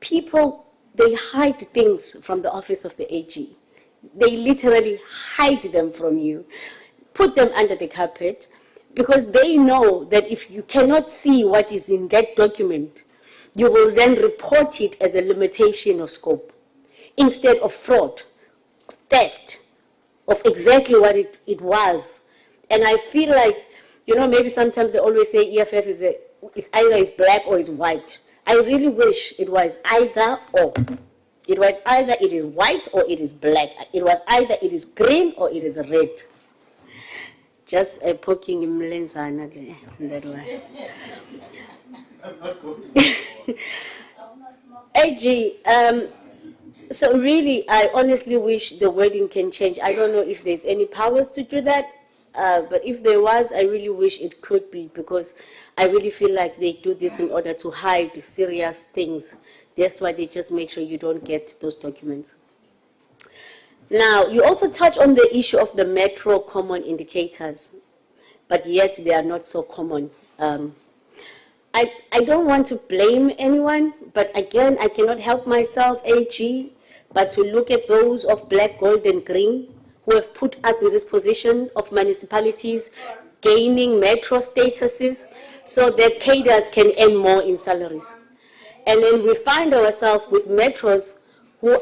People, they hide things from the office of the AG. They literally hide them from you, put them under the carpet, because they know that if you cannot see what is in that document, you will then report it as a limitation of scope, instead of fraud, theft, of exactly what it was. And I feel like, you know, maybe sometimes they always say EFF is it's either it's black or it's white. I really wish it was either or. It was either it is white or it is black. It was either it is green or it is red. Just poking him lensana that way. AG, so really, I honestly wish the wording can change. I don't know if there's any powers to do that, but if there was, I really wish it could be, because I really feel like they do this in order to hide serious things. That's why they just make sure you don't get those documents. Now, you also touch on the issue of the metro common indicators, but yet they are not so common. I don't want to blame anyone, but again, I cannot help myself, AG, but to look at those of black, gold, and green who have put us in this position of municipalities gaining metro statuses so that cadres can earn more in salaries. And then we find ourselves with metros who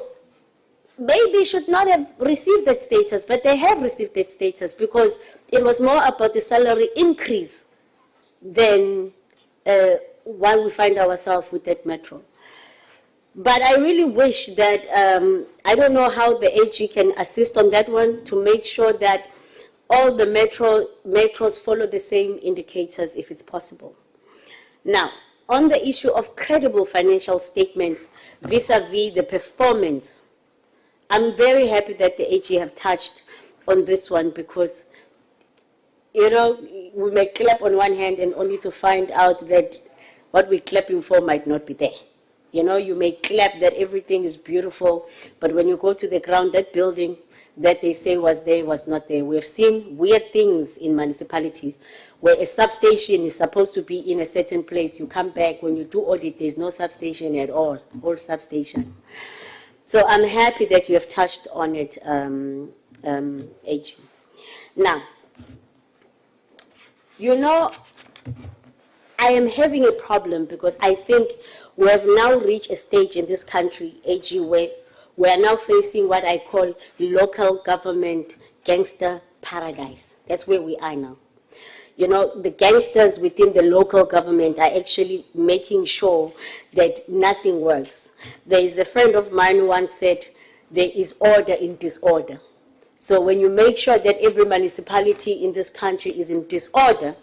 maybe should not have received that status, but they have received that status because it was more about the salary increase than why we find ourselves with that metro. But I really wish that, I don't know how the AG can assist on that one to make sure that all the metros follow the same indicators if it's possible. Now, on the issue of credible financial statements vis-a-vis the performance, I'm very happy that the AG have touched on this one because, you know, we may clap on one hand and only to find out that what we're clapping for might not be there. You know, you may clap that everything is beautiful, but when you go to the ground, that building that they say was there was not there. We have seen weird things in municipality where a substation is supposed to be in a certain place. You come back, when you do audit, there's no substation at all, old substation. So I'm happy that you have touched on it, AG. Now, you know, I am having a problem because I think we have now reached a stage in this country, AG, where we are now facing what I call local government gangster paradise. That's where we are now. You know, the gangsters within the local government are actually making sure that nothing works. There is a friend of mine who once said, there is order in disorder. So when you make sure that every municipality in this country is in disorder,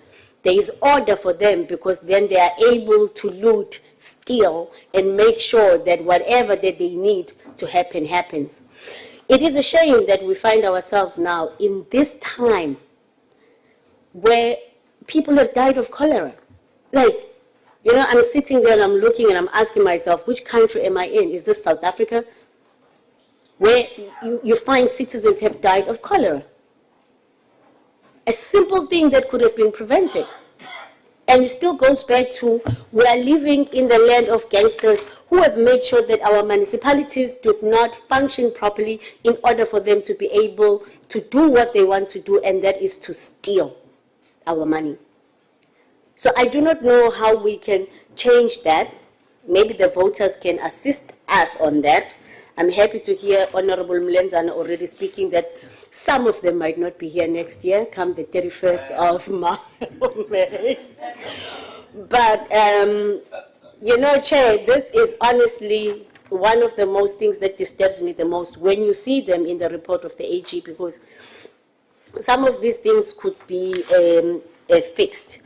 there is order for them because then they are able to loot, steal, and make sure that whatever that they need to happen, happens. It is a shame that we find ourselves now in this time where people have died of cholera. Like, you know, I'm sitting there and I'm looking and I'm asking myself, which country am I in? Is this South Africa? Where you find citizens have died of cholera. A simple thing that could have been prevented. And it still goes back to, we are living in the land of gangsters who have made sure that our municipalities do not function properly in order for them to be able to do what they want to do, and that is to steal our money. So I do not know how we can change that. Maybe the voters can assist us on that. I'm happy to hear Honorable Mlenzana already speaking that some of them might not be here next year, come the 31st of May. But, you know, Chair, this is honestly one of the most things that disturbs me the most when you see them in the report of the AG, because some of these things could be fixed.